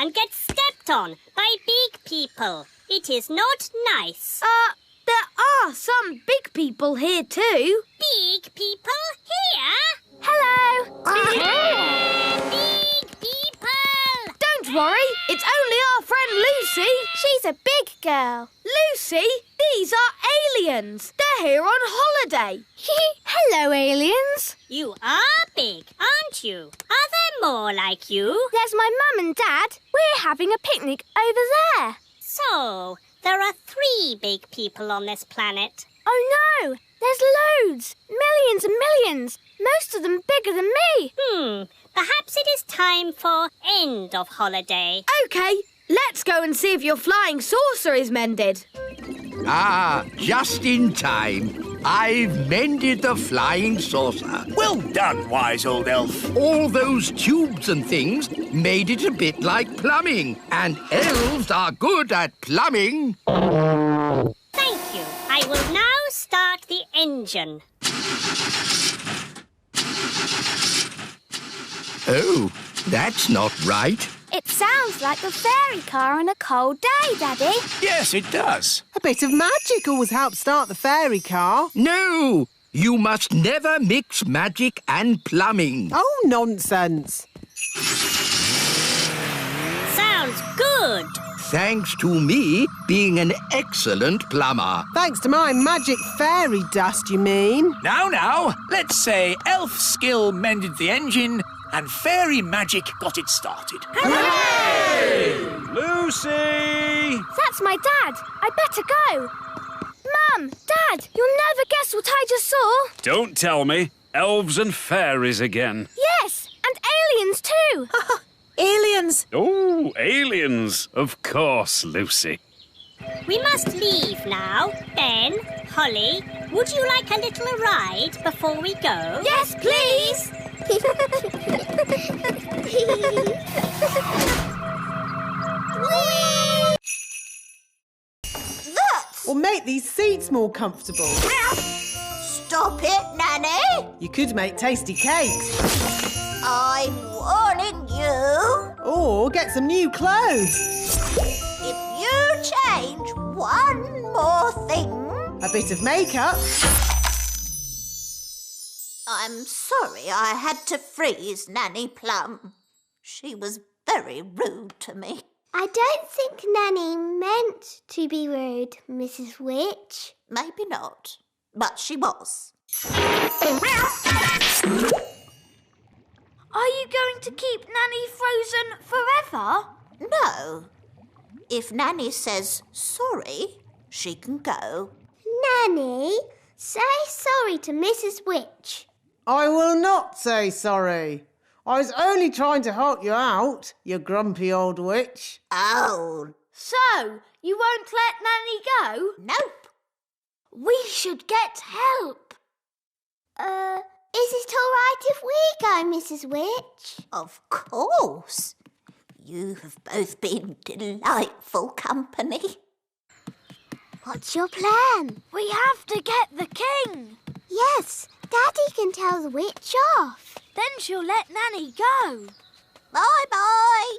and get stepped on by big people. It is not nice. There are some big people here too. Big people here? Hello. Big people! Don't worry, it's only our friend Lucy. She's a big girl. Lucy, these are aliens. They're here on holiday. Hello, aliens. You are big, aren't you? Are there more like you? There's my mum and dad. We're having a picnic over there. So, there are 3 big people on this planet. Oh no, there's loads. Millions and millions. Most of them bigger than me. Perhaps it is time for end of holiday. OK, let's go and see if your flying saucer is mended. Ah, just in time. I've mended the flying saucer. Well done, wise old elf. All those tubes and things made it a bit like plumbing. And elves are good at plumbing. Thank you. I will now start the engine. Oh, that's not right. It sounds like a fairy car on a cold day, Daddy. Yes, it does. A bit of magic always helps start the fairy car. No, you must never mix magic and plumbing. Oh, nonsense. Sounds good. Thanks to me being an excellent plumber. Thanks to my magic fairy dust, you mean? Now, let's say elf skill mended the engine and fairy magic got it started. Hooray! Lucy! That's my dad. I better go. Mum, Dad, you'll never guess what I just saw. Don't tell me. Elves and Fairies again. Yes, and aliens too. Aliens! Oh, aliens. Of course, Lucy. We must leave now. Ben, Holly, would you like a little ride before we go? Yes, please. Or make these seats more comfortable. Stop it, Nanny! You could make tasty cakes. I'm warning you. Or get some new clothes. If you change one more thing... A bit of makeup. I'm sorry I had to freeze Nanny Plum. She was very rude to me. I don't think Nanny meant to be rude, Mrs. Witch. Maybe not, but she was. Are you going to keep Nanny frozen forever? No. If Nanny says sorry, she can go. Nanny, say sorry to Mrs. Witch. I will not say sorry. I was only trying to help you out, you grumpy old witch. Oh. So, you won't let Nanny go? Nope. We should get help. Is it all right if we go, Mrs. Witch? Of course. You have both been delightful company. What's your plan? We have to get the king. Yes, Daddy can tell the witch off. Then she'll let Nanny go. Bye-bye.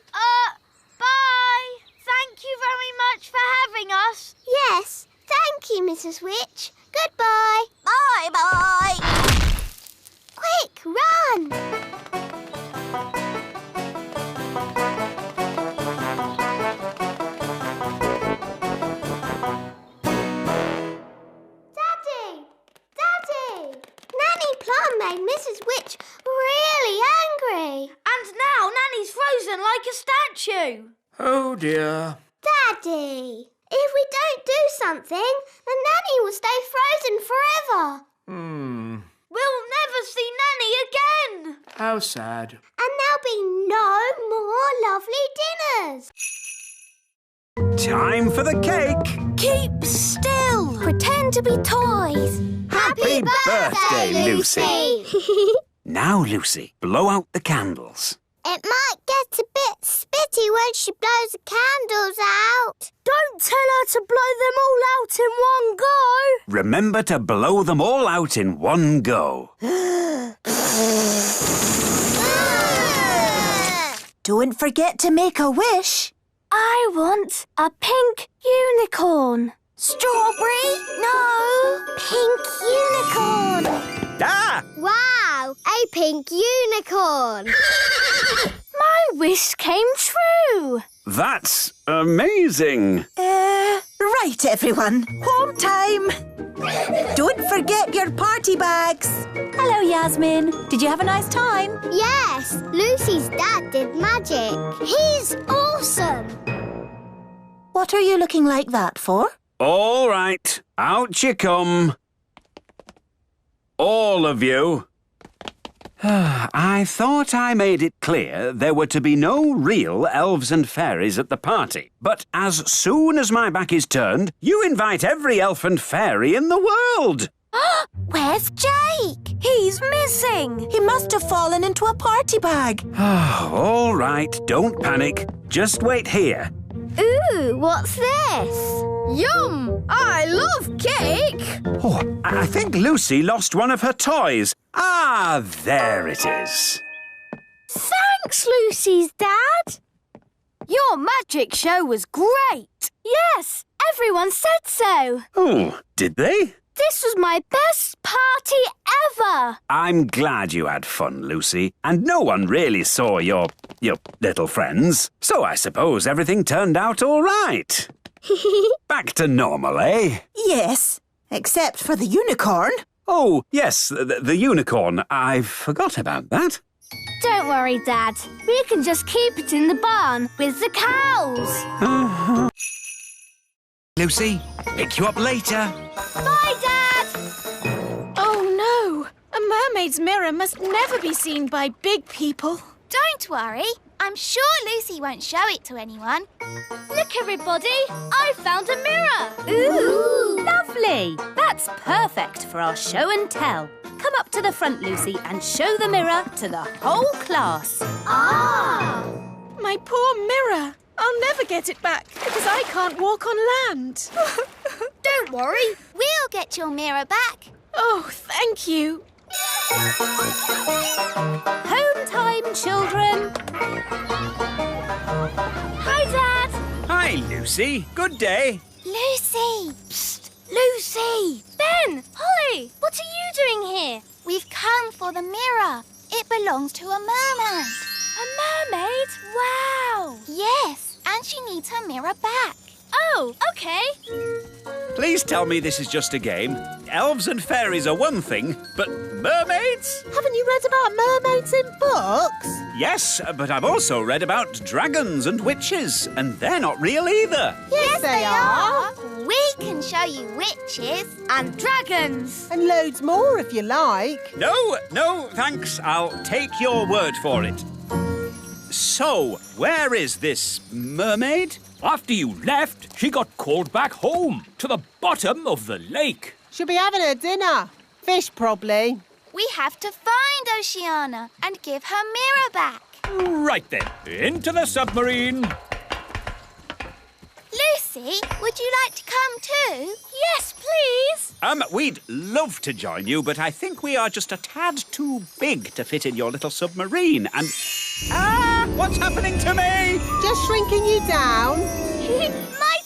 Bye. Thank you very much for having us. Yes, thank you, Mrs. Witch. Goodbye. Bye-bye. Quick, run. Daddy! Nanny Plum made Mrs. Witch really angry. And now Nanny's frozen like a statue. Oh, dear. Daddy, if we don't do something, then Nanny will stay frozen forever. We'll never see Nanny again. How sad. And there'll be no more lovely dinners. Time for the cake. Keep still. Pretend to be toys. Happy birthday, Lucy. Now, Lucy, blow out the candles. It might get a bit spitty when she blows the candles out. Don't tell her to blow them all out in one go. Remember to blow them all out in one go. Don't forget to make a wish. I want a pink unicorn. Strawberry? No. Pink unicorn. Ah! Wow, a pink unicorn. My wish came true. That's amazing. Right, everyone. Home time. Don't forget your party bags. Hello, Yasmin. Did you have a nice time? Yes, Lucy's dad did magic. He's awesome. What are you looking like that for? All right, out you come. All of you. I thought I made it clear there were to be no real elves and fairies at the party. But as soon as my back is turned, you invite every elf and fairy in the world. Where's Jake? He's missing. He must have fallen into a party bag. All right, don't panic. Just wait here. Ooh, what's this? Yum! I love cake. Oh, I think Lucy lost one of her toys. Ah, there it is. Thanks, Lucy's dad. Your magic show was great. Yes, everyone said so. Oh, did they? This was my best party ever. I'm glad you had fun, Lucy. And no one really saw your little friends. So I suppose everything turned out all right. Back to normal, eh? Yes, except for the unicorn. Oh, yes, the unicorn. I forgot about that. Don't worry, Dad. We can just keep it in the barn with the cows. Lucy, pick you up later. Bye, Dad. Oh, no. A mermaid's mirror must never be seen by big people. Don't worry. I'm sure Lucy won't show it to anyone. Look, everybody. I found a mirror. Ooh, lovely. That's perfect for our show and tell. Come up to the front, Lucy, and show the mirror to the whole class. Ah! My poor mirror. I'll never get it back because I can't walk on land. Don't worry. We'll get your mirror back. Oh, thank you. Home time, children. Hi, Dad. Hi, Lucy. Good day. Lucy. Psst. Lucy. Ben. Holly. What are you doing here? We've come for the mirror. It belongs to a mermaid. A mermaid? Wow. Yes, and she needs her mirror back. Oh, OK. Please tell me this is just a game. Elves and fairies are one thing, but mermaids? Haven't you read about mermaids in books? Yes, but I've also read about dragons and witches, and they're not real either. Yes, they are. We can show you witches and dragons. And loads more if you like. No, thanks. I'll take your word for it. So, where is this mermaid? After you left, she got called back home to the bottom of the lake. She'll be having her dinner. Fish, probably. We have to find Oceana and give her mirror back. Right then, into the submarine. Lucy, would you like to come too? Yes, please. We'd love to join you, but I think we are just a tad too big to fit in your little submarine. And what's happening to me? Just shrinking you down. My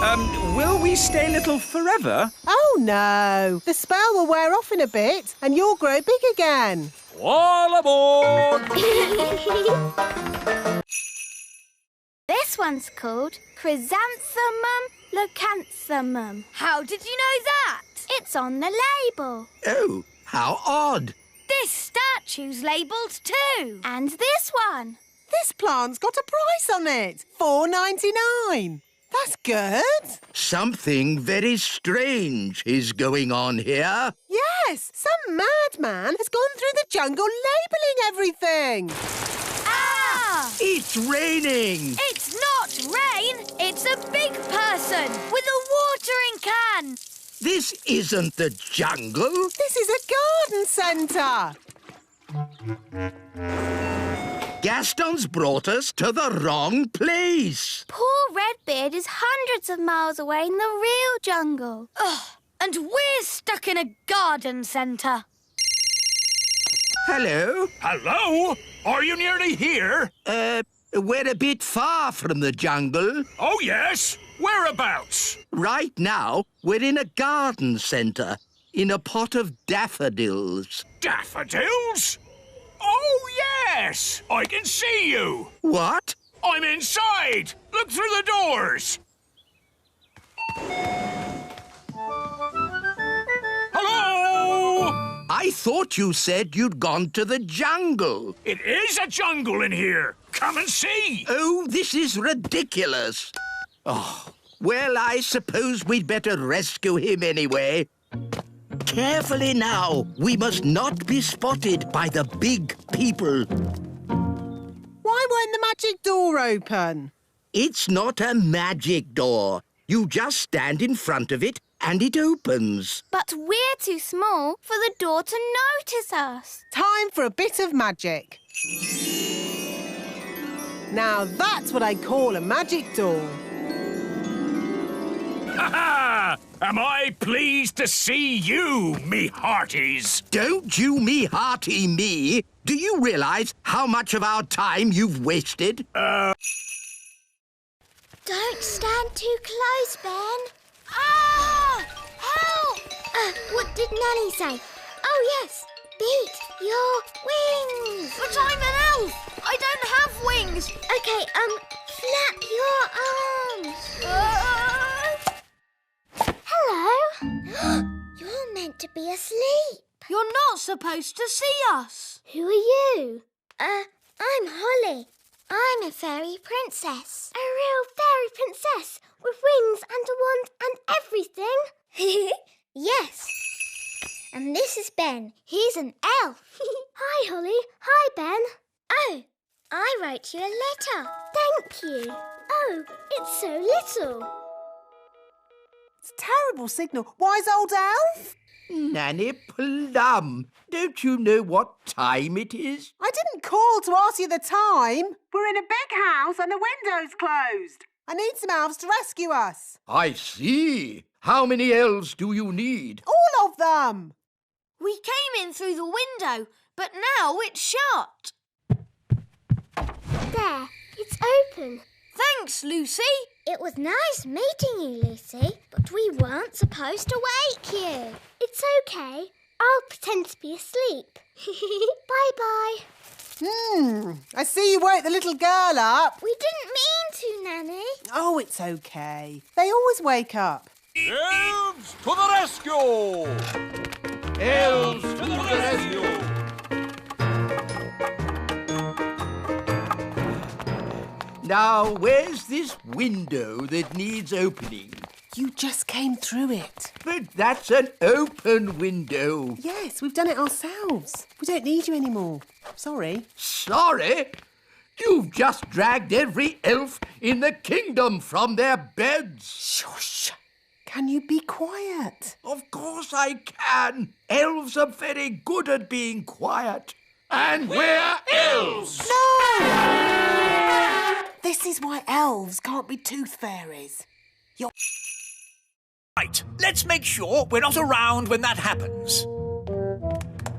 turn. Will we stay little forever? Oh, no. The spell will wear off in a bit and you'll grow big again. All aboard! This one's called Chrysanthemum Leucanthemum. How did you know that? It's on the label. Oh, how odd. This statue's labelled too. And this one. This plant's got a price on it. $4.99. That's good. Something very strange is going on here. Yes, some madman has gone through the jungle labelling everything. Ah! It's raining. It's not rain. It's a big person with a watering can. This isn't the jungle. This is a garden centre. Gaston's brought us to the wrong place. Poor Redbeard is hundreds of miles away in the real jungle. Ugh, and we're stuck in a garden centre. Hello? Hello? Are you nearly here? We're a bit far from the jungle. Oh, yes. Whereabouts? Right now, we're in a garden centre, in a pot of daffodils. Daffodils? Oh, yes! I can see you. What? I'm inside. Look through the doors. Hello? I thought you said you'd gone to the jungle. It is a jungle in here. Come and see. Oh, this is ridiculous. Oh, well, I suppose we'd better rescue him anyway. Carefully now. We must not be spotted by the big people. Why won't the magic door open? It's not a magic door. You just stand in front of it and it opens. But we're too small for the door to notice us. Time for a bit of magic. Now that's what I call a magic door. Ha-ha! Am I pleased to see you, me hearties? Don't you me hearty me. Do you realise how much of our time you've wasted? Don't stand too close, Ben. Ah! Help! What did Nanny say? Oh, yes. Beat your wings. But I'm an elf. I don't have wings. Okay, flap your arms. Hello. You're meant to be asleep. You're not supposed to see us. Who are you? I'm Holly. I'm a fairy princess. A real fairy princess with wings and a wand and everything. Yes. And this is Ben. He's an elf. Hi, Holly. Hi, Ben. Oh, I wrote you a letter. Thank you. Oh, it's so little. It's a terrible signal. Wise old elf? Nanny Plum, don't you know what time it is? I didn't call to ask you the time. We're in a big house and the window's closed. I need some elves to rescue us. I see. How many elves do you need? All of them. We came in through the window, but now it's shut. There, it's open. Thanks, Lucy. It was nice meeting you, Lucy, but we weren't supposed to wake you. It's okay. I'll pretend to be asleep. Bye-bye. I see you woke the little girl up. We didn't mean to, Nanny. Oh, it's okay. They always wake up. Elves to the rescue! Elves to the rescue! Now, where's this window that needs opening? You just came through it. But that's an open window. Yes, we've done it ourselves. We don't need you anymore. Sorry. Sorry? You've just dragged every elf in the kingdom from their beds. Shush. Can you be quiet? Of course I can. Elves are very good at being quiet. And we're elves! No! This is why elves can't be tooth fairies. You're... Right, let's make sure we're not around when that happens.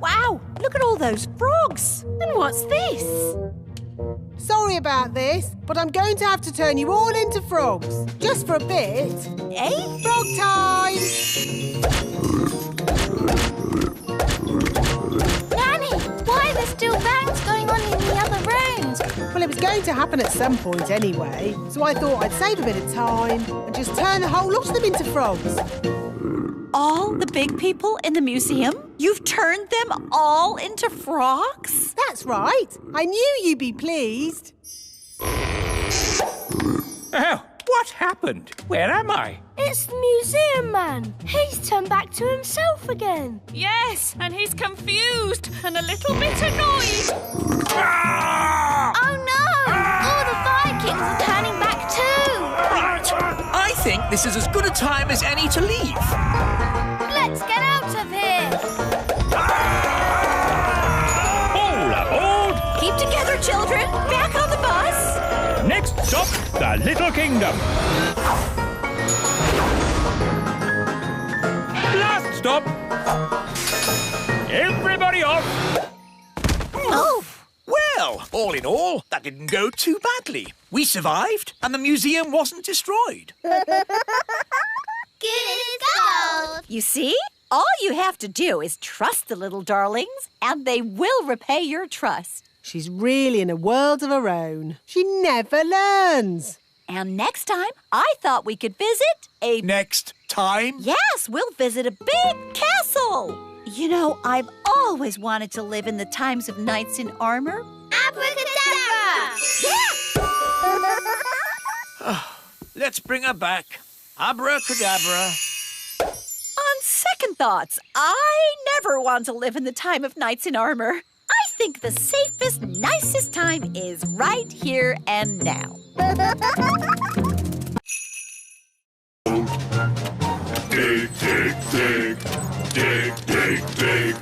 Wow, look at all those frogs. And what's this? Sorry about this, but I'm going to have to turn you all into frogs. Just for a bit. Eh? Frog time! Nanny, why are there still bangs going on in the other rooms? Well, it was going to happen at some point anyway, so I thought I'd save a bit of time and just turn the whole lot of them into frogs. All the big people in the museum? You've turned them all into frogs? That's right. I knew you'd be pleased. Oh, what happened? Where am I? It's the museum man. He's turned back to himself again. Yes, and he's confused and a little bit annoyed. Ah! Oh no! All the Vikings are turning back too! Right, I think this is as good a time as any to leave. Let's get out of here. Hold up, hold! Keep together, children. Back on the bus. Next stop, the Little Kingdom. Last stop. Everybody off. All in all, that didn't go too badly. We survived, and the museum wasn't destroyed. Good as gold. You see? All you have to do is trust the little darlings, and they will repay your trust. She's really in a world of her own. She never learns. And next time, I thought we could visit a... Next time? Yes, we'll visit a big castle. You know, I've always wanted to live in the times of knights in armour. Abracadabra! Let's bring her back. Abracadabra. On second thoughts, I never want to live in the time of knights in armour. I think the safest, nicest time is right here and now. Dig, dig, dig. Dig, dig, dig.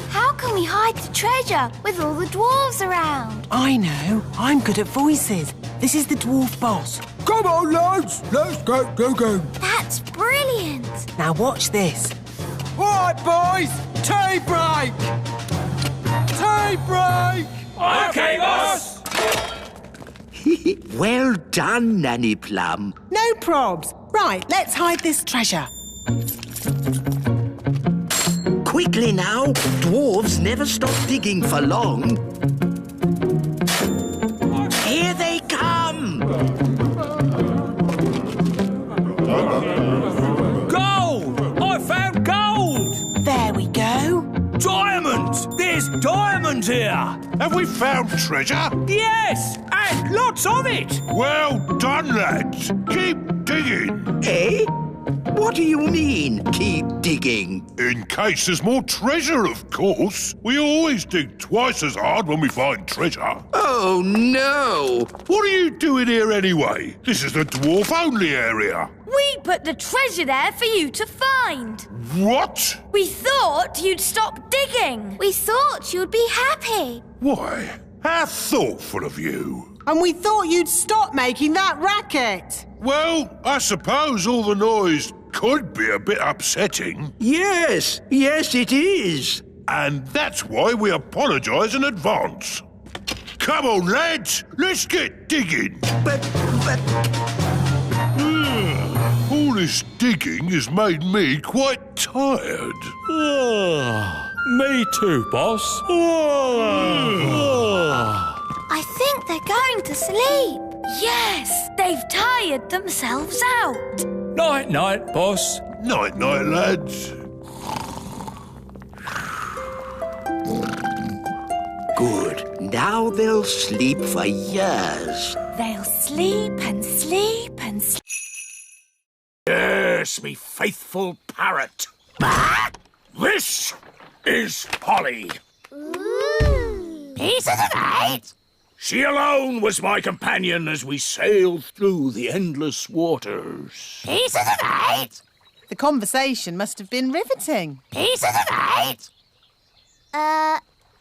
How can we hide the treasure with all the dwarves around? I know. I'm good at voices. This is the Dwarf Boss. Come on, lads. Let's go. That's brilliant. Now watch this. All right, boys. Tea break. Tea break. OK, boss. Well done, Nanny Plum. No probs. Right, let's hide this treasure. Quickly now. Dwarves never stop digging for long. Here they come. Gold! I found gold! There we go. Diamonds! There's diamonds here! Have we found treasure? Yes! And lots of it! Well done, lads. Keep digging. Eh? What do you mean, keep digging? In case there's more treasure, of course. We always dig twice as hard when we find treasure. Oh, no. What are you doing here anyway? This is the dwarf-only area. We put the treasure there for you to find. What? We thought you'd stop digging. We thought you'd be happy. Why? How thoughtful of you. And we thought you'd stop making that racket. Well, I suppose all the noise could be a bit upsetting. Yes, it is. And that's why we apologise in advance. Come on, lads, let's get digging. But... All this digging has made me quite tired. Me too, boss. I think they're going to sleep. Yes, they've tired themselves out. Night-night, boss. Night-night, lads. Good. Now they'll sleep for years. They'll sleep and sleep and sleep. Yes, me faithful parrot. This is Polly. Piece of the night. She alone was my companion as we sailed through the endless waters. Piece of the night. The conversation must have been riveting. Piece of the night.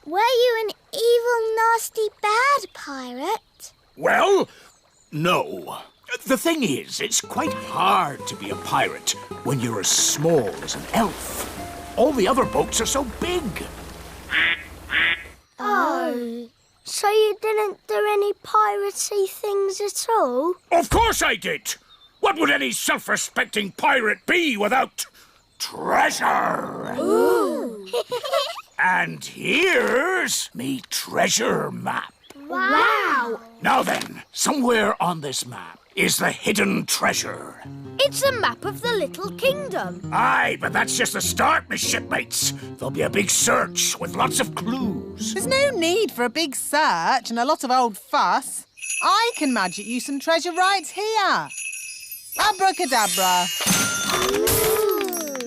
Were you an evil, nasty, bad pirate? Well, no. The thing is, it's quite hard to be a pirate when you're as small as an elf. All the other boats are so big. Oh. So you didn't do any piracy things at all? Of course I did! What would any self-respecting pirate be without treasure? Ooh! And here's me treasure map. Wow! Now then, somewhere on this map is the hidden treasure. It's a map of the Little Kingdom. Aye, but that's just the start, me shipmates. There'll be a big search with lots of clues. There's no need for a big search and a lot of old fuss. I can magic you some treasure right here. Abracadabra.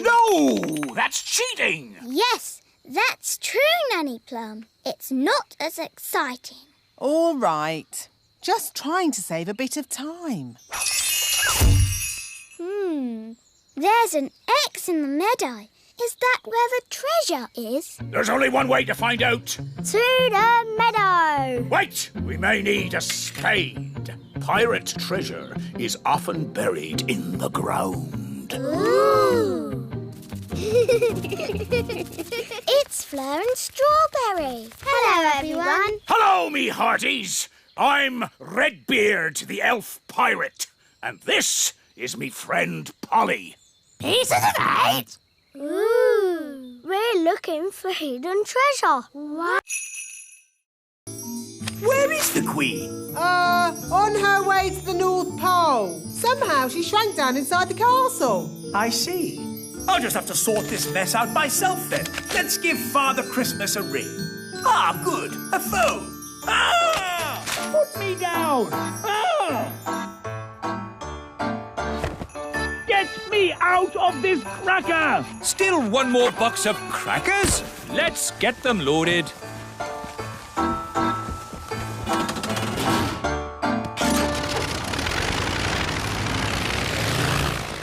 No, that's cheating. Yes, that's true, Nanny Plum. It's not as exciting. All right. Just trying to save a bit of time. There's an X in the meadow. Is that where the treasure is? There's only one way to find out. To the meadow! Wait, we may need a spade. Pirate treasure is often buried in the ground. Ooh! It's it's Fleur and Strawberry. Hello, everyone. Hello, me hearties. I'm Redbeard, the elf pirate. And this is me friend Polly. Pieces of 8? Ooh. We're looking for hidden treasure. What? Where is the Queen? On her way to the North Pole. Somehow she shrank down inside the castle. I see. I'll just have to sort this mess out myself then. Let's give Father Christmas a ring. Ah, good. A phone. Ah! Put me down. Ah! Get me out of this cracker! Still one more box of crackers? Let's get them loaded.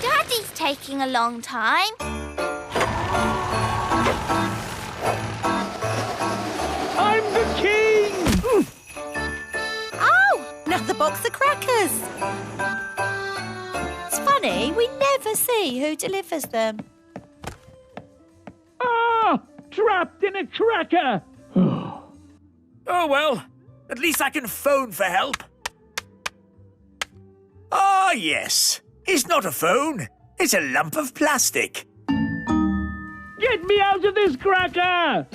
Daddy's taking a long time. I'm the king! Oh, another box of crackers. It's funny, we never see who delivers them. Ah! Trapped in a cracker! Oh, well, at least I can phone for help. Ah, yes. It's not a phone. It's a lump of plastic. Get me out of this cracker!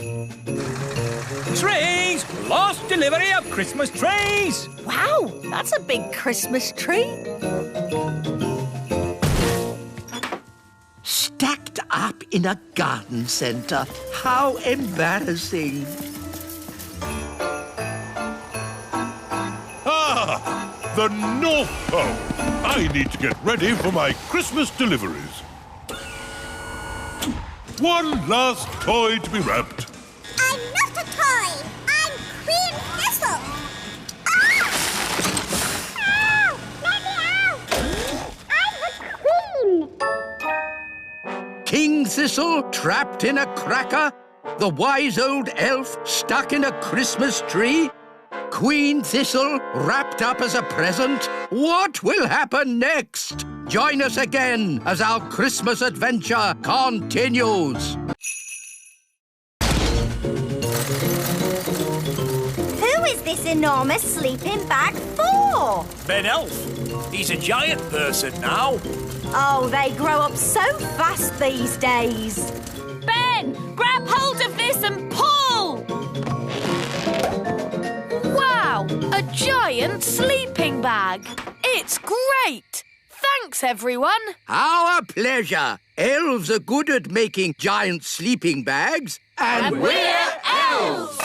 Trees! Last delivery of Christmas trees! Wow, that's a big Christmas tree. Stacked up in a garden centre. How embarrassing. Ah! The North Pole! I need to get ready for my Christmas deliveries. One last toy to be wrapped. I'm not a toy. I'm Queen Thistle. Ah! Ow! Let me out! I'm the Queen. King Thistle trapped in a cracker? The wise old elf stuck in a Christmas tree? Queen Thistle wrapped up as a present? What will happen next? Join us again as our Christmas adventure continues. Who is this enormous sleeping bag for? Ben Elf. He's a giant person now. Oh, they grow up so fast these days. Ben, grab hold of this and pull! Wow, a giant sleeping bag. It's great. Thanks, everyone. Our pleasure. Elves are good at making giant sleeping bags. And we're elves!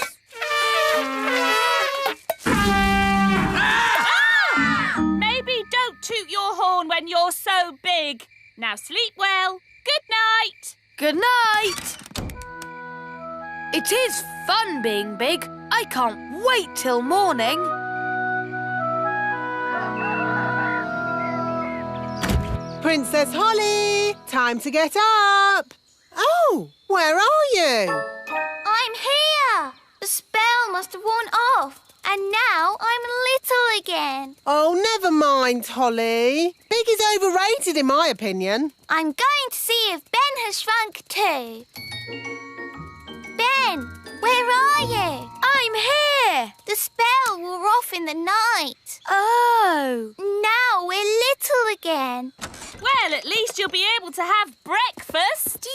Maybe don't toot your horn when you're so big. Now sleep well. Good night. Good night. It is fun being big. I can't wait till morning. Princess Holly, time to get up. Oh, where are you? I'm here. The spell must have worn off. And now I'm little again. Oh, never mind, Holly. Big is overrated, in my opinion. I'm going to see if Ben has shrunk too. Ben, where are you? I'm here. The spell wore off in the night. Oh. Now we're little again. Well, at least you'll be able to have breakfast.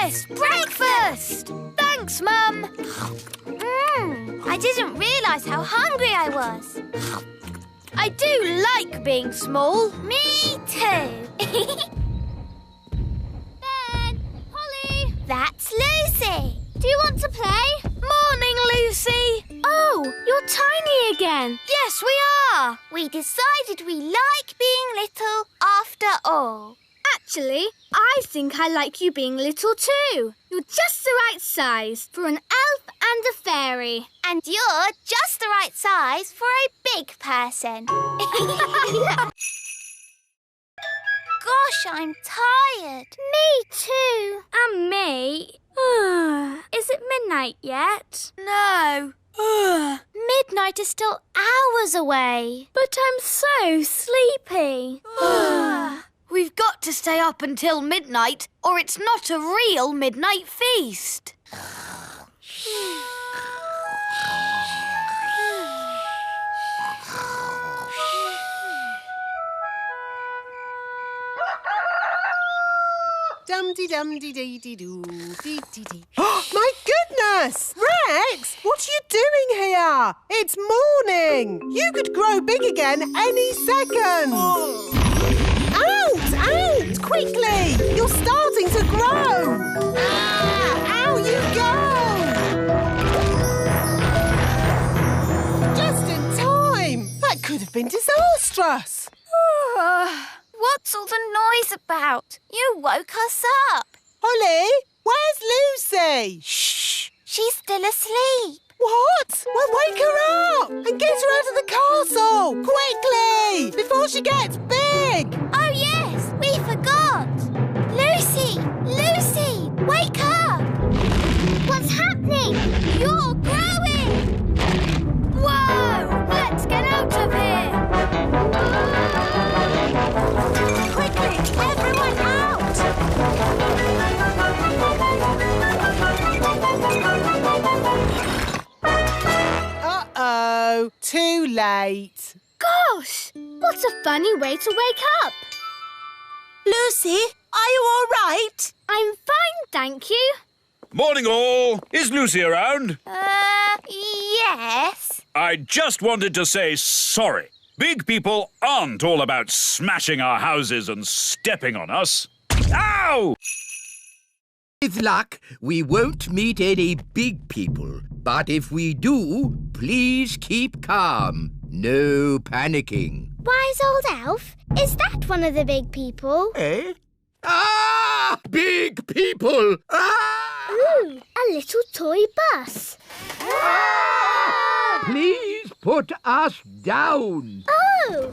Yes, breakfast. Thanks, Mum. I didn't realise how hungry I was. I do like being small. Me too. Ben, Holly. That's Lucy. Do you want to play? Morning, Lucy. Oh, you're tiny again. Yes, we are. We decided we like being little after all. Actually, I think I like you being little too. You're just the right size for an elf and a fairy. And you're just the right size for a big person. Gosh, I'm tired. Me too. And me. Is it midnight yet? No. Midnight is still hours away. But I'm so sleepy. We've got to stay up until midnight, or it's not a real midnight feast. Dum-de-dum-de-dee-dee-doo, My goodness! Rex, what are you doing here? It's morning. You could grow big again any second. Out! Out! Quickly! You're starting to grow. Out you go! Just in time. That could have been disastrous. What's all the noise about? You woke us up. Holly, where's Lucy? Shh! She's still asleep. What? Well, wake her up and get her out of the castle! Quickly! Before she gets big! Oh, yes! We forgot! Lucy! Lucy! Wake up! What's happening? You're growing! Whoa! Let's get out of here! Quickly! Everyone out! Uh-oh, too late. Gosh! What a funny way to wake up! Lucy, are you all right? I'm fine, thank you. Morning, all. Is Lucy around? Yes. I just wanted to say sorry. Big people aren't all about smashing our houses and stepping on us. Ow! With luck, we won't meet any big people. But if we do, please keep calm. No panicking. Wise old elf? Is that one of the big people? Eh? Ah! Big people! Ah! Ooh, a little toy bus. Ah! Please put us down. Oh!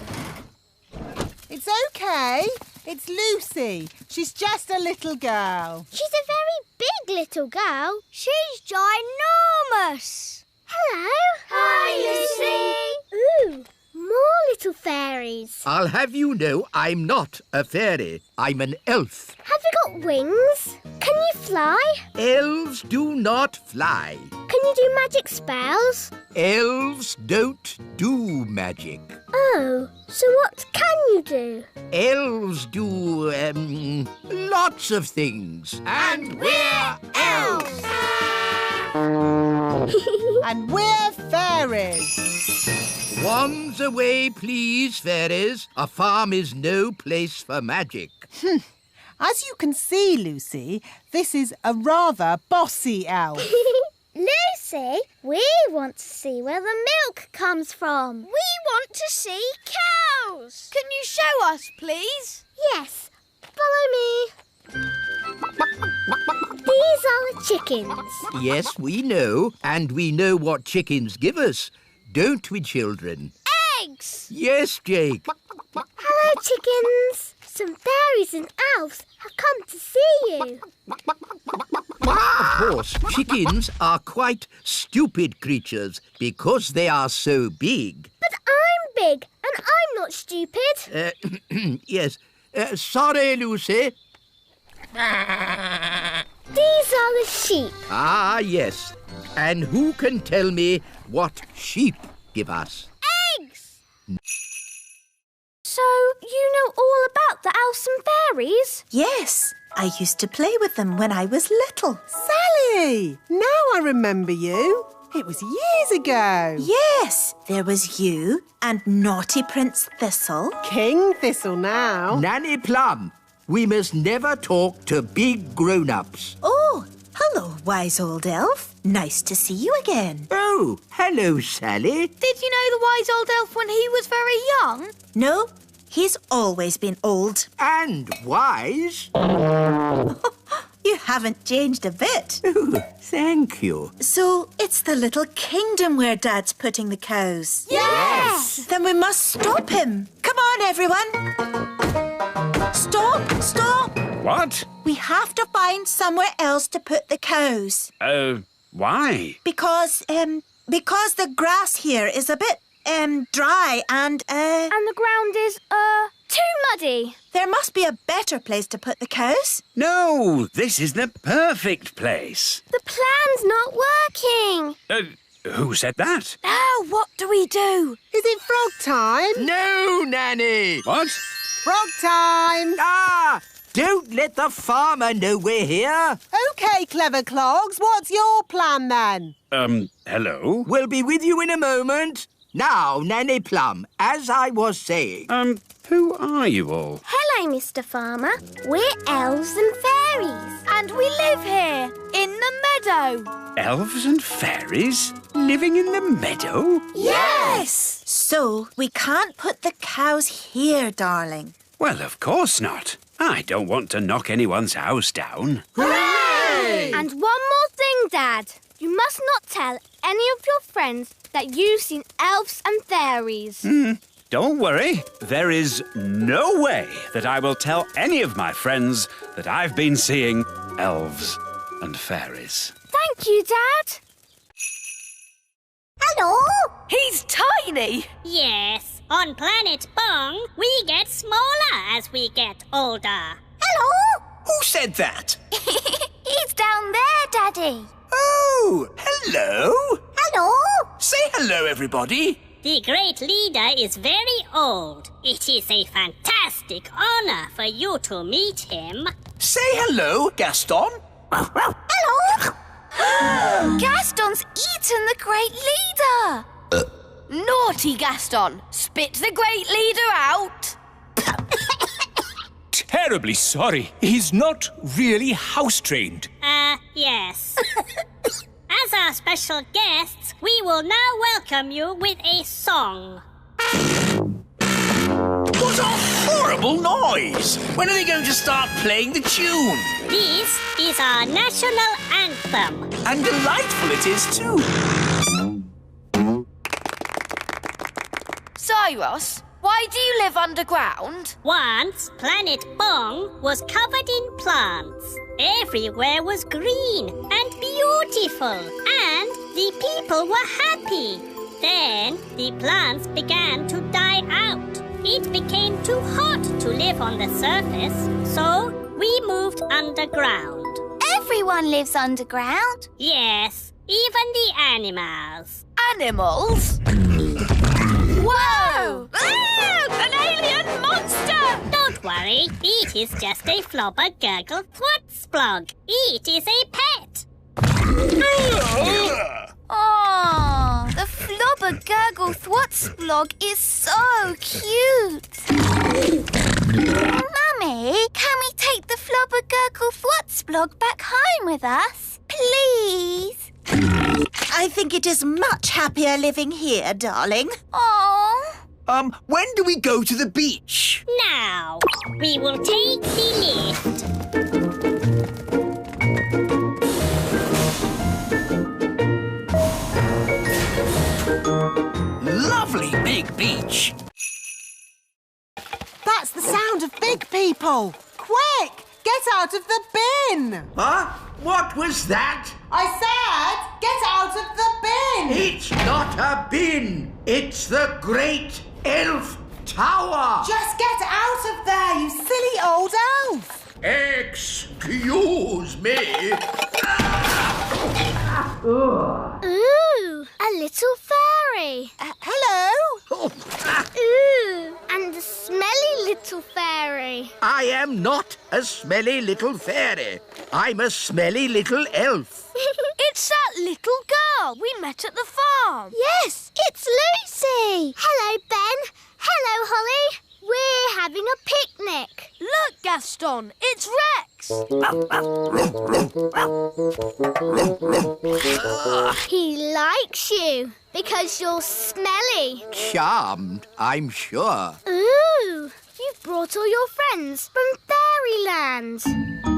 It's okay. It's Lucy. She's just a little girl. She's a very big little girl. She's ginormous. Hello. Hi, Lucy. Ooh, more little fairies. I'll have you know I'm not a fairy. I'm an elf. Have you got wings? Can you fly? Elves do not fly. Can you do magic spells? Elves don't do magic. Oh, so what can you do? Elves do, lots of things. And we're elves! And we're fairies. Wands away, please, fairies. A farm is no place for magic. As you can see, Lucy, this is a rather bossy elf. Lucy, we want to see where the milk comes from. We want to see cows. Can you show us, please? Yes. Follow me. These are the chickens. Yes, we know. And we know what chickens give us. Don't we, children? Eggs. Yes, Jake. Hello, chickens. Some fairies and elves have come to see you. Of course, chickens are quite stupid creatures because they are so big. But I'm big and I'm not stupid. Yes. Sorry, Lucy. These are the sheep. Ah, yes. And who can tell me what sheep give us? Eggs. So, you know all about the elves and fairies? Yes, I used to play with them when I was little. Sally! Now I remember you. It was years ago. Yes, there was you and naughty Prince Thistle. King Thistle now. Nanny Plum, we must never talk to big grown-ups. Oh, hello, wise old elf. Nice to see you again. Oh, hello, Sally. Did you know the wise old elf when he was very young? No, he's always been old. And wise. You haven't changed a bit. Oh, thank you. So it's the little kingdom where Dad's putting the cows? Yes! Then we must stop him. Come on, everyone. Stop, stop. What? We have to find somewhere else to put the cows. Why? Because the grass here is a bit, dry and And the ground is, too muddy. There must be a better place to put the cows. No, this is the perfect place. The plan's not working. Who said that? Now what do we do? Is it frog time? No, Nanny! What? Frog time! Ah! Don't let the farmer know we're here. OK, clever clogs, what's your plan then? Hello? We'll be with you in a moment. Now, Nanny Plum, as I was saying... Who are you all? Hello, Mr. Farmer. We're Elves and Fairies. And we live here, in the meadow. Elves and fairies? Living in the meadow? Yes! So, we can't put the cows here, darling. Well, of course not. I don't want to knock anyone's house down. Hooray! And one more thing, Dad. You must not tell any of your friends that you've seen elves and fairies. Don't worry. There is no way that I will tell any of my friends that I've been seeing elves and fairies. Thank you, Dad. Hello? He's tiny. Yes, on Planet Bong, we get smaller as we get older. Hello? Who said that? He's down there, Daddy. Oh, hello. Hello? Say hello, everybody. The great leader is very old. It is a fantastic honor for you to meet him. Say hello, Gaston. Hello? Gaston's eaten the great leader. Naughty Gaston. Spit the great leader out. Terribly sorry. He's not really house-trained. Yes. As our special guests, we will now welcome you with a song. What a horrible noise! When are they going to start playing the tune? This is our national anthem. And delightful it is, too. Cyrus, why do you live underground? Once, Planet Bong was covered in plants. Everywhere was green and beautiful, and the people were happy. Then the plants began to die out. It became too hot to live on the surface, so we moved underground. Everyone lives underground. Yes, even the animals. Animals? Whoa! An alien monster! Don't worry, it is just a flobber gurgle thwart-splog. It is a pet. Oh, the flobber gurgle thwart-splog is so cute. Mummy, can we take the flobber gurgle thwart-splog back home with us? Please? I think it is much happier living here, darling. Oh. When do we go to the beach? Now, we will take the lift. Lovely big beach. That's the sound of big people. Quick, get out of the bin. Huh? What was that? I said, get out of the bin. It's not a bin. It's the Great Elf Tower. Just get out of there, you silly old elf. Excuse me. Ooh, a little fairy. Hello? Ooh, and a smelly little fairy. I am not a smelly little fairy. I'm a smelly little elf. It's that little girl we met at the farm. Yes, it's Lucy. Hello, Ben. Hello, Holly. We're having a picnic. Look, Gaston, it's Rex. He likes you because you're smelly. Charmed, I'm sure. Ooh, you've brought all your friends from Fairyland.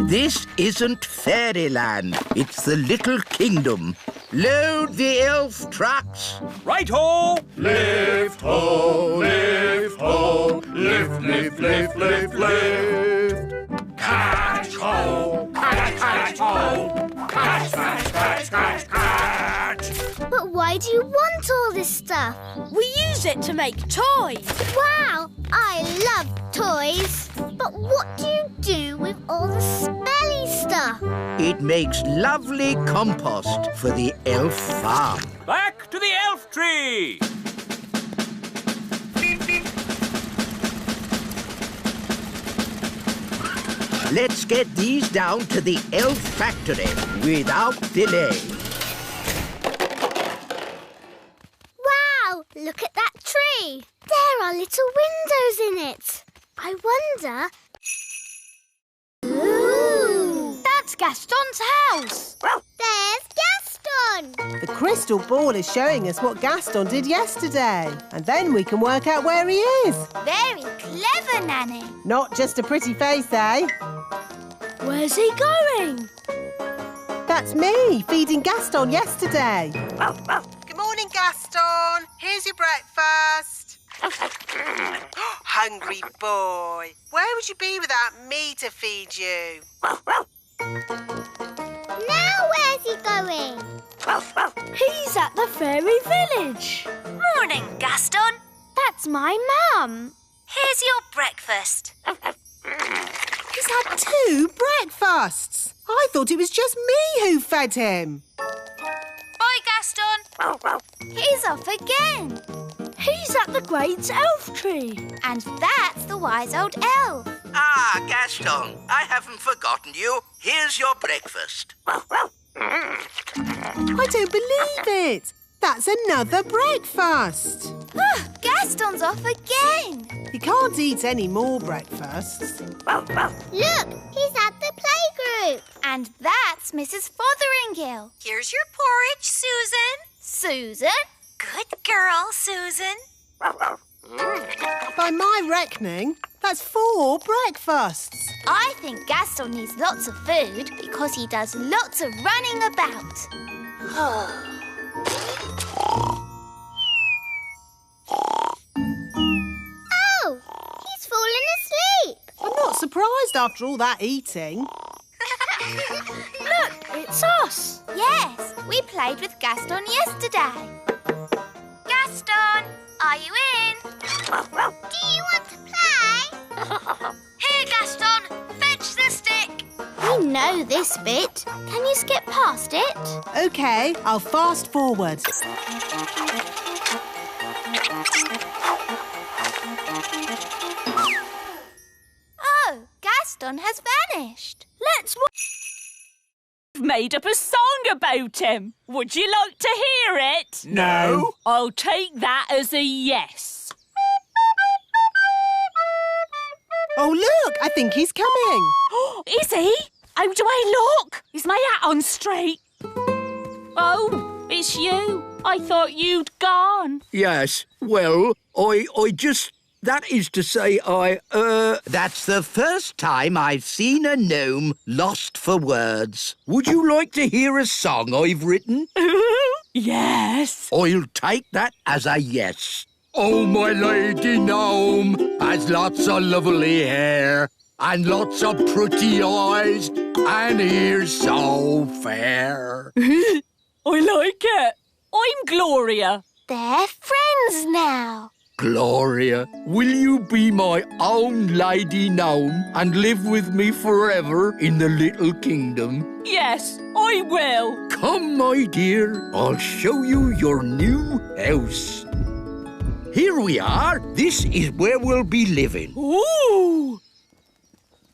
This isn't Fairyland. It's the Little Kingdom. Load the elf trucks. Right-ho! Lift ho, lift ho, lift, lift, lift, lift, lift. Catch ho, catch ho, catch, catch, catch, catch, catch. But why Why do you want all this stuff? We use it to make toys. Wow, I love toys. But what do you do with all the smelly stuff? It makes lovely compost for the elf farm. Back to the elf tree! Let's get these down to the elf factory without delay. Wow, look at that tree. There are little windows in it. I wonder... Ooh! That's Gaston's house. There's Gaston! The crystal ball is showing us what Gaston did yesterday. And then we can work out where he is. Very clever, Nanny. Not just a pretty face, eh? Where's he going? That's me, feeding Gaston yesterday. Good morning, Gaston. Here's your breakfast. Hungry boy. Where would you be without me to feed you? Now where's he going? He's at the fairy village. Morning, Gaston. That's my mum. Here's your breakfast. He's had 2 breakfasts. I thought it was just me who fed him. Bye, Gaston. He's off again. He's at the great elf tree. And that's the wise old elf. Ah, Gaston, I haven't forgotten you. Here's your breakfast. I don't believe it. That's another breakfast. Gaston's off again. He can't eat any more breakfasts. Look, he's at the playgroup. And that's Mrs. Fotheringill. Here's your porridge, Susan. Susan? Good girl, Susan. By my reckoning, that's 4 breakfasts. I think Gaston needs lots of food because he does lots of running about. Oh, he's fallen asleep. I'm not surprised after all that eating. Look, it's us. Yes, we played with Gaston yesterday. Gaston, are you in? Do you want to play? Here, Gaston. Fetch the stick. We know this bit. Can you skip past it? OK, I'll fast forward. Oh, Gaston has vanished. Let's made up a song about him. Would you like to hear it? No. I'll take that as a yes. Oh, look, I think he's coming. Is he? How do I look? Is my hat on straight? Oh, it's you. I thought you'd gone. Yes, well, I just... That is to say, That's the first time I've seen a gnome lost for words. Would you like to hear a song I've written? Yes. I'll take that as a yes. Oh, my lady gnome has lots of lovely hair and lots of pretty eyes and ears so fair. I like it. I'm Gloria. They're friends now. Gloria, will you be my own lady gnome and live with me forever in the little kingdom? Yes, I will. Come, my dear, I'll show you your new house. Here we are. This is where we'll be living. Ooh!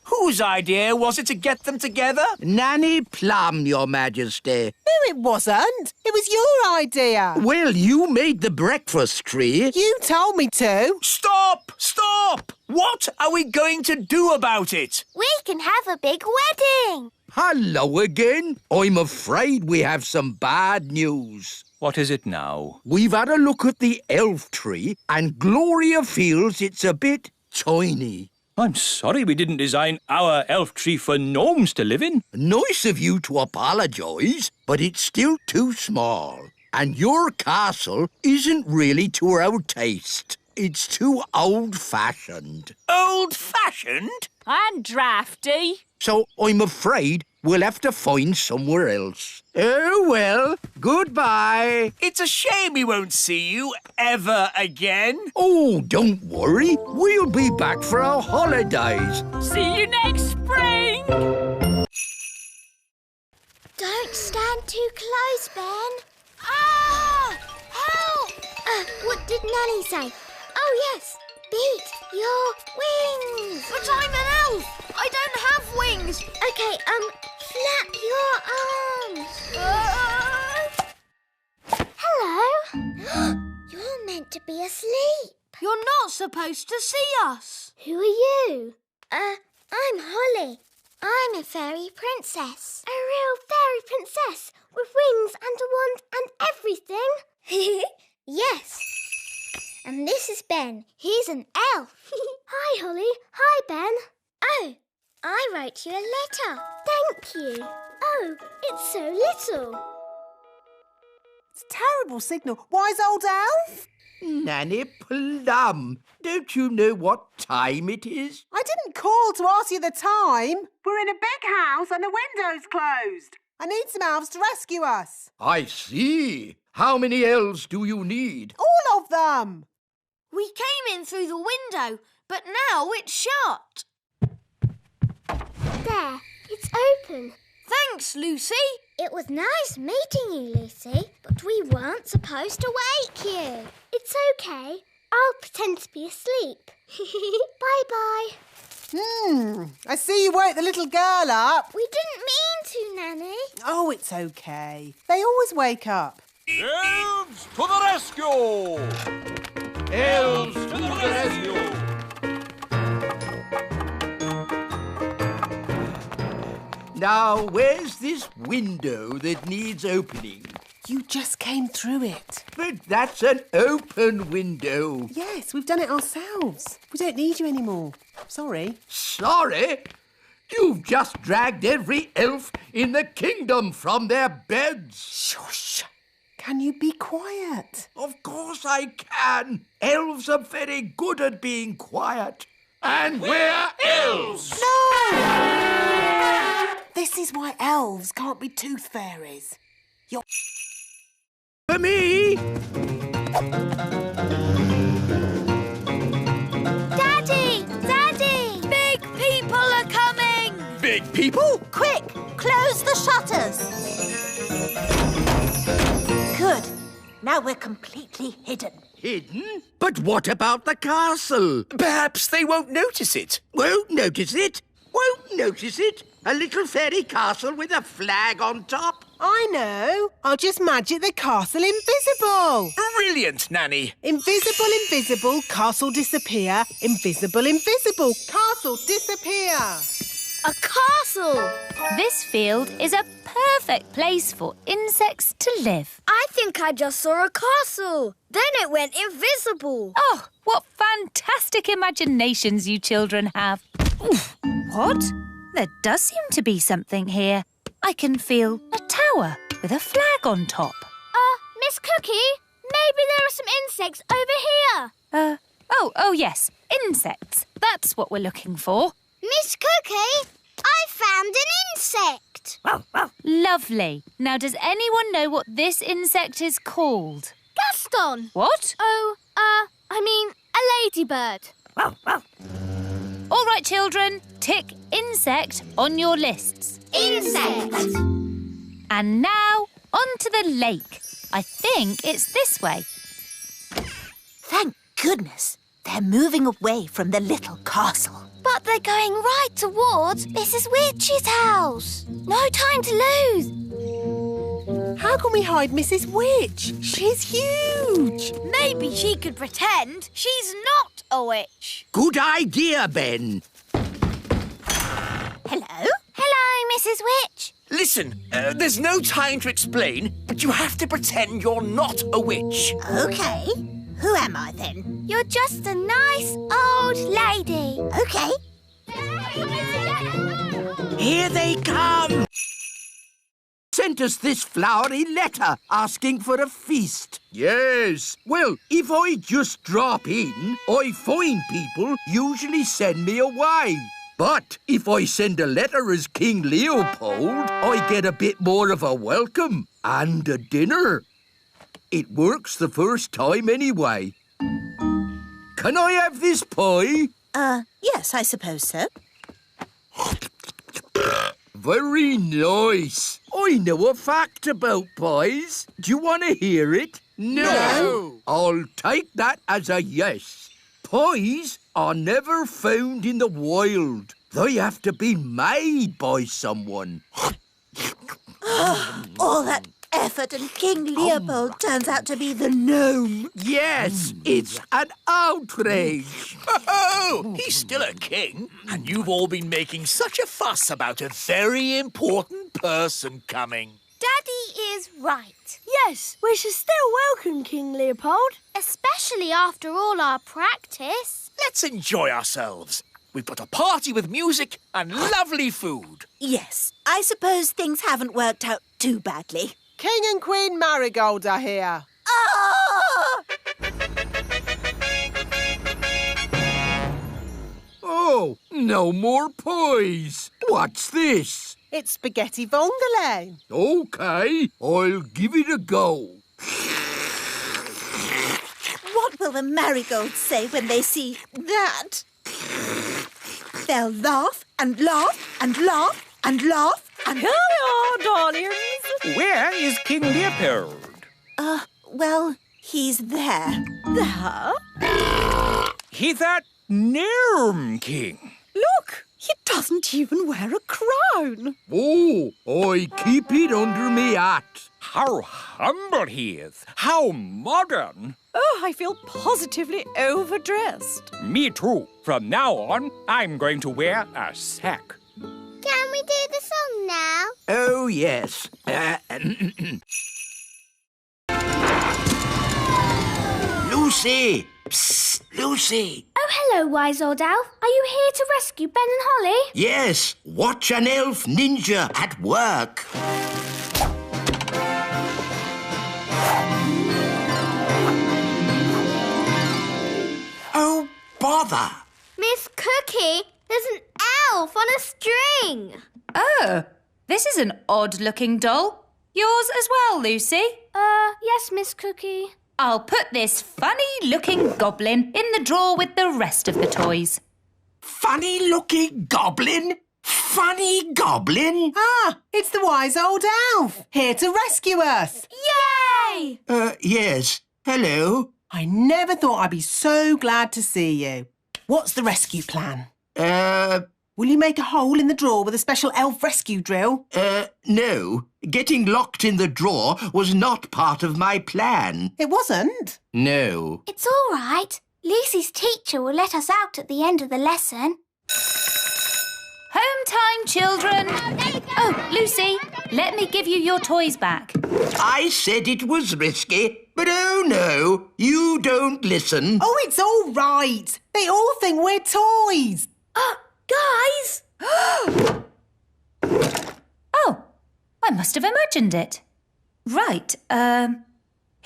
Whose idea was it to get them together? Nanny Plum, Your Majesty. No, it wasn't. It was your idea. Well, you made the breakfast tree. You told me to. Stop! Stop! What are we going to do about it? We can have a big wedding. Hello again. I'm afraid we have some bad news. What is it now? We've had a look at the elf tree and Gloria feels it's a bit tiny. I'm sorry we didn't design our elf tree for gnomes to live in. Nice of you to apologise, but it's still too small. And your castle isn't really to our taste. It's too old-fashioned. Old-fashioned? And drafty. So I'm afraid we'll have to find somewhere else. Oh, well, goodbye. It's a shame we won't see you ever again. Oh, don't worry. We'll be back for our holidays. See you next spring! Don't stand too close, Ben. Ah! Help! What did Nanny say? Oh, yes. Beat your wings. But I'm an elf. I don't have wings. Okay, flap your arms. Hello. You're meant to be asleep. You're not supposed to see us. Who are you? I'm Holly. I'm a fairy princess. A real fairy princess with wings and a wand and everything. Yes. And this is Ben. He's an elf. Hi, Holly. Hi, Ben. Oh, I wrote you a letter. Thank you. Oh, it's so little. It's a terrible signal. Wise old elf? Nanny Plum, don't you know what time it is? I didn't call to ask you the time. We're in a big house and the window's closed. I need some elves to rescue us. I see. How many elves do you need? All of them. We came in through the window, but now it's shut. There, it's open. Thanks, Lucy. It was nice meeting you, Lucy, but we weren't supposed to wake you. It's okay. I'll pretend to be asleep. Bye-bye. I see you woke the little girl up. We didn't mean to, Nanny. Oh, it's okay. They always wake up. Elves to the rescue! Elves to the rescue! Now, where's this window that needs opening? You just came through it. But that's an open window. Yes, we've done it ourselves. We don't need you anymore. Sorry. Sorry? You've just dragged every elf in the kingdom from their beds. Shush. Can you be quiet? Of course I can. Elves are very good at being quiet. And we're elves! No! This is why elves can't be tooth fairies. You're... For me! Daddy! Daddy! Big people are coming! Big people? Quick, close the shutters. Good. Now we're completely hidden. Hidden? But what about the castle? Perhaps they won't notice it. Won't notice it? Won't notice it? A little fairy castle with a flag on top? I know. I'll just magic the castle invisible. Brilliant, Nanny. Invisible, invisible, castle disappear. Invisible, invisible, castle disappear. A castle! This field is a perfect place for insects to live. I think I just saw a castle. Then it went invisible. Oh, what fantastic imaginations you children have. Oof. What? There does seem to be something here. I can feel a tower with a flag on top. Miss Cookie, maybe there are some insects over here. Oh, yes, insects. That's what we're looking for. Miss Cookie, I found an insect. Lovely. Now, does anyone know what this insect is called? Gaston. What? Oh, I mean a ladybird. All right, children, tick insect on your lists. Insect. And now, onto the lake. I think it's this way. Thank goodness. They're moving away from the little castle. But they're going right towards Mrs. Witch's house. No time to lose. How can we hide Mrs. Witch? She's huge. Maybe she could pretend she's not a witch. Good idea, Ben. Hello? Hello, Mrs. Witch. Listen, there's no time to explain, but you have to pretend you're not a witch. Okay. Who am I then? You're just a nice old lady. Okay. Here they come. Sent us this flowery letter asking for a feast. Yes. Well, if I just drop in, I find people usually send me away. But if I send a letter as King Leopold, I get a bit more of a welcome and a dinner. It works the first time anyway. Can I have this pie? Yes, I suppose so. Very nice. I know a fact about pies. Do you want to hear it? No. I'll take that as a yes. Pies are never found in the wild. They have to be made by someone. All that effort and King Leopold turns out to be the gnome. Yes, it's an outrage. Oh, he's still a king, and you've all been making such a fuss about a very important person coming. Daddy is right. Yes, we should still welcome King Leopold. Especially after all our practice. Let's enjoy ourselves. We've got a party with music and lovely food. Yes, I suppose things haven't worked out too badly. King and Queen Marigold are here. Ah! Oh, no more pies. What's this? It's spaghetti vongole. OK, I'll give it a go. What will the marigolds say when they see that? They'll laugh and laugh and laugh and laugh and... Here we are, darlings. Where is King Leopold? Well, he's there. There? He's that gnome king. Look, he doesn't even wear a crown. Oh, I keep it under me hat. How humble he is. How modern. Oh, I feel positively overdressed. Me too. From now on, I'm going to wear a sack. Can we do the song now? Oh, yes. Lucy! Psst, Lucy! Oh, hello, wise old elf. Are you here to rescue Ben and Holly? Yes, watch an elf ninja at work. Oh, bother! Miss Cookie, there's an elf on a string. Oh, this is an odd-looking doll. Yours as well, Lucy? Yes, Miss Cookie. I'll put this funny-looking goblin in the drawer with the rest of the toys. Funny-looking goblin? Funny goblin? Ah, it's the wise old elf, here to rescue us. Yay! Yes. Hello. I never thought I'd be so glad to see you. What's the rescue plan? Will you make a hole in the drawer with a special elf rescue drill? No. Getting locked in the drawer was not part of my plan. It wasn't? No. It's all right. Lucy's teacher will let us out at the end of the lesson. Home time, children. Oh, Lucy, let me give you your toys back. I said it was risky, but oh no, you don't listen. Oh, it's all right. They all think we're toys. Guys! Oh, I must have imagined it. Right, here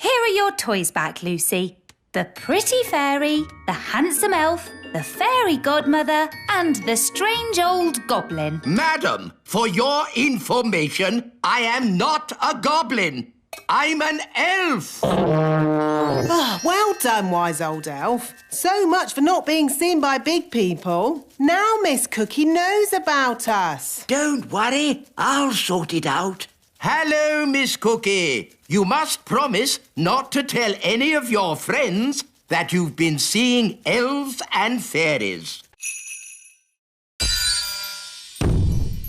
are your toys back, Lucy. The pretty fairy, the handsome elf, the fairy godmother, and the strange old goblin. Madam, for your information, I am not a goblin. I'm an elf. Well done, wise old elf. So much for not being seen by big people. Now Miss Cookie knows about us. Don't worry, I'll sort it out. Hello, Miss Cookie. You must promise not to tell any of your friends that you've been seeing elves and fairies.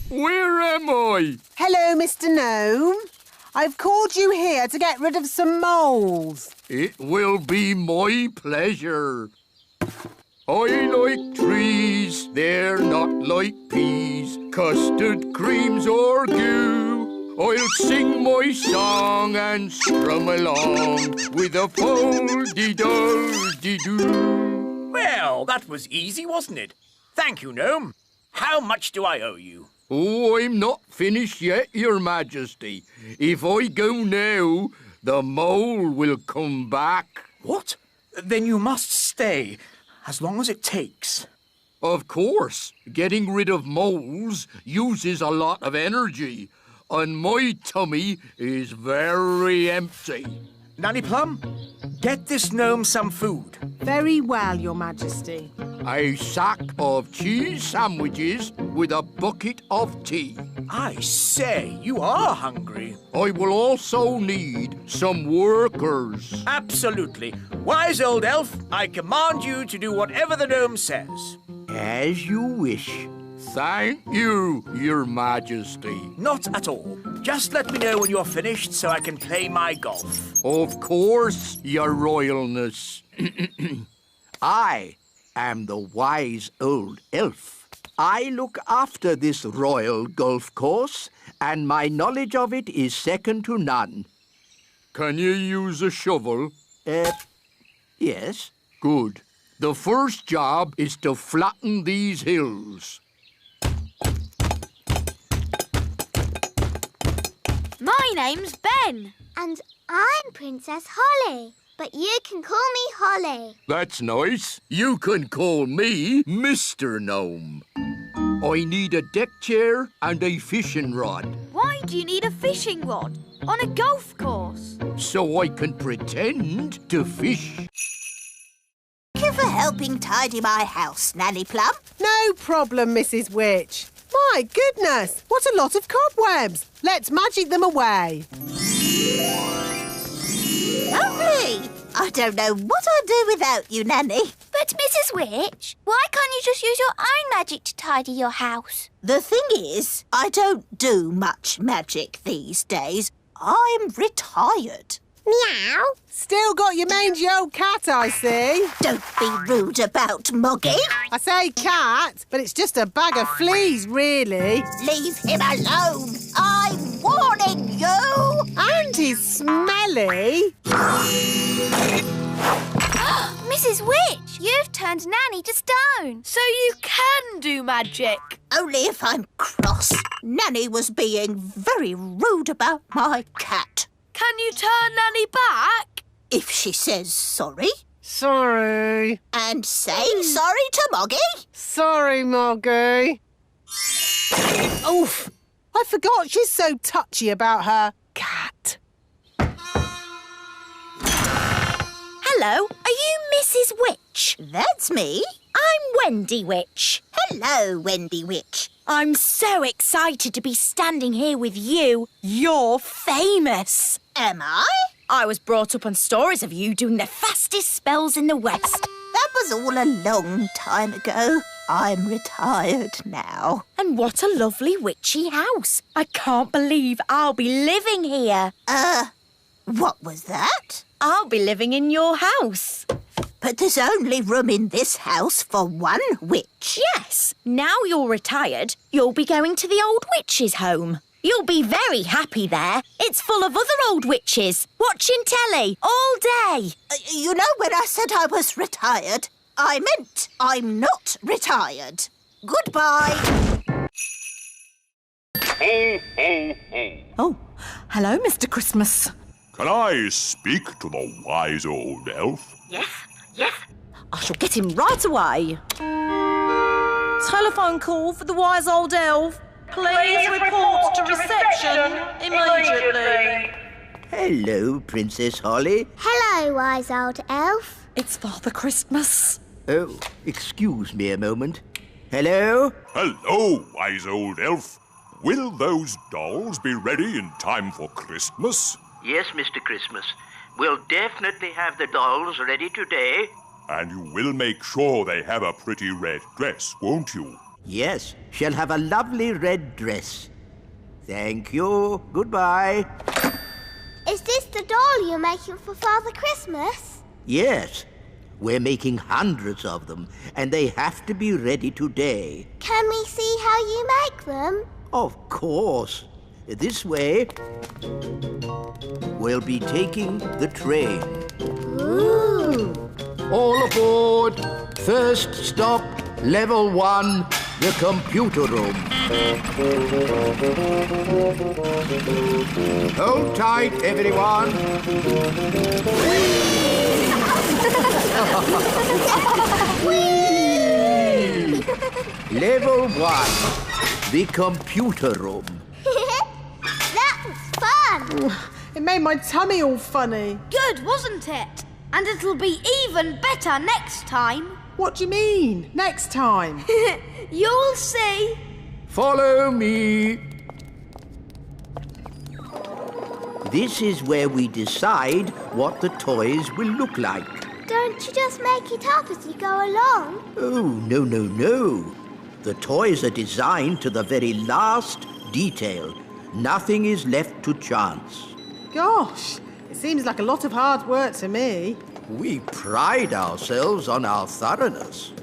Where am I? Hello, Mr. Gnome. I've called you here to get rid of some moles. It will be my pleasure. I like trees, they're not like peas, custard creams or goo. I'll sing my song and strum along with a fol-de-dol-de-doo. Well, that was easy, wasn't it? Thank you, Gnome. How much do I owe you? Oh, I'm not finished yet, Your Majesty. If I go now, the mole will come back. What? Then you must stay, as long as it takes. Of course, getting rid of moles uses a lot of energy, and my tummy is very empty. Nanny Plum, get this gnome some food. Very well, Your Majesty. A sack of cheese sandwiches with a bucket of tea. I say, you are hungry. I will also need some workers. Absolutely. Wise old elf, I command you to do whatever the gnome says. As you wish. Thank you, Your Majesty. Not at all. Just let me know when you're finished so I can play my golf. Of course, Your Royalness. I am the wise old elf. I look after this royal golf course, and my knowledge of it is second to none. Can you use a shovel? Yes. Good. The first job is to flatten these hills. My name's Ben. And I'm Princess Holly. But you can call me Holly. That's nice. You can call me Mr. Gnome. I need a deck chair and a fishing rod. Why do you need a fishing rod on a golf course? So I can pretend to fish. Thank you for helping tidy my house, Nanny Plum. No problem, Mrs. Witch. My goodness, what a lot of cobwebs. Let's magic them away. Lovely. I don't know what I'd do without you, Nanny. But, Mrs. Witch, why can't you just use your own magic to tidy your house? The thing is, I don't do much magic these days. I'm retired. Meow. Still got your mangy old cat, I see. Don't be rude about Moggy. I say cat, but it's just a bag of fleas, really. Leave him alone. I'm warning you. And he's smelly. Mrs. Witch, you've turned Nanny to stone. So you can do magic. Only if I'm cross. Nanny was being very rude about my cat. Can you turn Nanny back? If she says sorry. Sorry. And say sorry to Moggy. Sorry, Moggy. Oof. I forgot she's so touchy about her cat. Hello, are you Mrs. Witch? That's me. I'm Wendy Witch. Hello, Wendy Witch. I'm so excited to be standing here with you. You're famous. Am I? I was brought up on stories of you doing the fastest spells in the West. That was all a long time ago. I'm retired now. And what a lovely witchy house. I can't believe I'll be living here. What was that? I'll be living in your house. But there's only room in this house for one witch. Yes. Now you're retired, you'll be going to the old witch's home. You'll be very happy there. It's full of other old witches, watching telly all day. You know, when I said I was retired, I meant I'm not retired. Goodbye. Oh, hello, Mr. Christmas. Can I speak to the wise old elf? Yes. I shall get him right away. Telephone call for the wise old elf. Please report to reception immediately. Hello, Princess Holly. Hello, wise old elf. It's Father Christmas. Oh, excuse me a moment. Hello? Hello, wise old elf. Will those dolls be ready in time for Christmas? Yes, Mr. Christmas. We'll definitely have the dolls ready today. And you will make sure they have a pretty red dress, won't you? Yes, she'll have a lovely red dress. Thank you. Goodbye. Is this the doll you're making for Father Christmas? Yes. We're making hundreds of them, and they have to be ready today. Can we see how you make them? Of course. This way. We'll be taking the train. Ooh. All aboard. First stop, level 1, the computer room. Hold tight, everyone. Level 1, the computer room. That was fun. It made my tummy all funny. Good, wasn't it? And it'll be even better next time. What do you mean, next time? You'll see. Follow me. This is where we decide what the toys will look like. Don't you just make it up as you go along? Oh, no, no, no. The toys are designed to the very last detail. Nothing is left to chance. Gosh, it seems like a lot of hard work to me. We pride ourselves on our thoroughness.